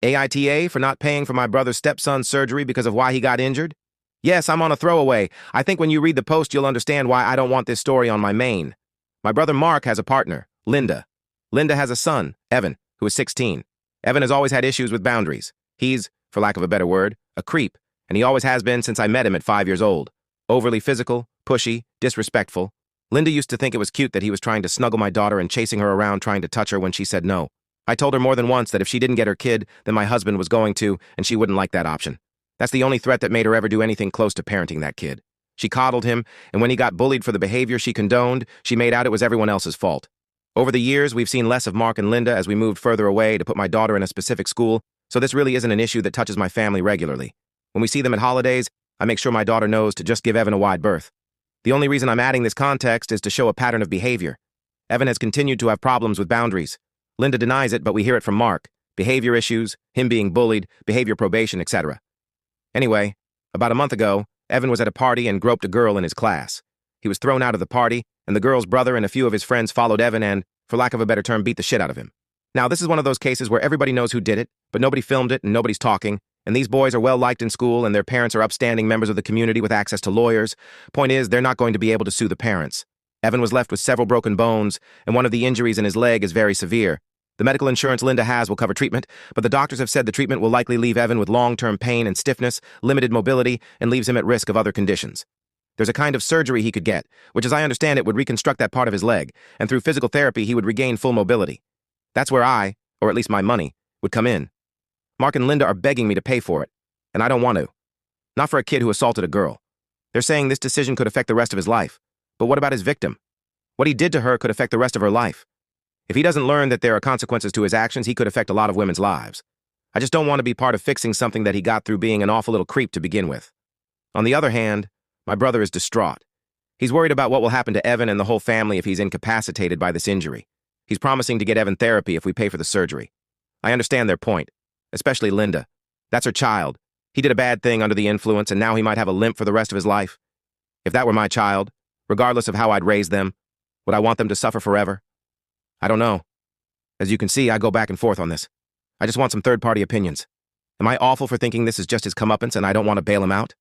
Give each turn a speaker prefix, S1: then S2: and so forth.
S1: AITA for not paying for my brother's stepson's surgery because of why he got injured? Yes, I'm on a throwaway. I think when you read the post, you'll understand why I don't want this story on my main. My brother Mark has a partner, Linda. Linda has a son, Evan, who is 16. Evan has always had issues with boundaries. He's, for lack of a better word, a creep, and he always has been since I met him at 5 years old. Overly physical, pushy, disrespectful. Linda used to think it was cute that he was trying to snuggle my daughter and chasing her around trying to touch her when she said no. I told her more than once that if she didn't get her kid, then my husband was going to, and she wouldn't like that option. That's the only threat that made her ever do anything close to parenting that kid. She coddled him, and when he got bullied for the behavior she condoned, she made out it was everyone else's fault. Over the years, we've seen less of Mark and Linda as we moved further away to put my daughter in a specific school, so this really isn't an issue that touches my family regularly. When we see them at holidays, I make sure my daughter knows to just give Evan a wide berth. The only reason I'm adding this context is to show a pattern of behavior. Evan has continued to have problems with boundaries. Linda denies it, but we hear it from Mark. Behavior issues, him being bullied, behavior probation, etc. Anyway, about a month ago, Evan was at a party and groped a girl in his class. He was thrown out of the party, and the girl's brother and a few of his friends followed Evan and, for lack of a better term, beat the shit out of him. Now, this is one of those cases where everybody knows who did it, but nobody filmed it and nobody's talking, and these boys are well-liked in school and their parents are upstanding members of the community with access to lawyers. Point is, they're not going to be able to sue the parents. Evan was left with several broken bones, and one of the injuries in his leg is very severe. The medical insurance Linda has will cover treatment, but the doctors have said the treatment will likely leave Evan with long-term pain and stiffness, limited mobility, and leaves him at risk of other conditions. There's a kind of surgery he could get, which as I understand it would reconstruct that part of his leg, and through physical therapy he would regain full mobility. That's where I, or at least my money, would come in. Mark and Linda are begging me to pay for it, and I don't want to. Not for a kid who assaulted a girl. They're saying this decision could affect the rest of his life. But what about his victim? What he did to her could affect the rest of her life. If he doesn't learn that there are consequences to his actions, he could affect a lot of women's lives. I just don't want to be part of fixing something that he got through being an awful little creep to begin with. On the other hand, my brother is distraught. He's worried about what will happen to Evan and the whole family if he's incapacitated by this injury. He's promising to get Evan therapy if we pay for the surgery. I understand their point, especially Linda. That's her child. He did a bad thing under the influence, and now he might have a limp for the rest of his life. If that were my child, regardless of how I'd raised them, would I want them to suffer forever? I don't know. As you can see, I go back and forth on this. I just want some third-party opinions. Am I awful for thinking this is just his comeuppance and I don't want to bail him out?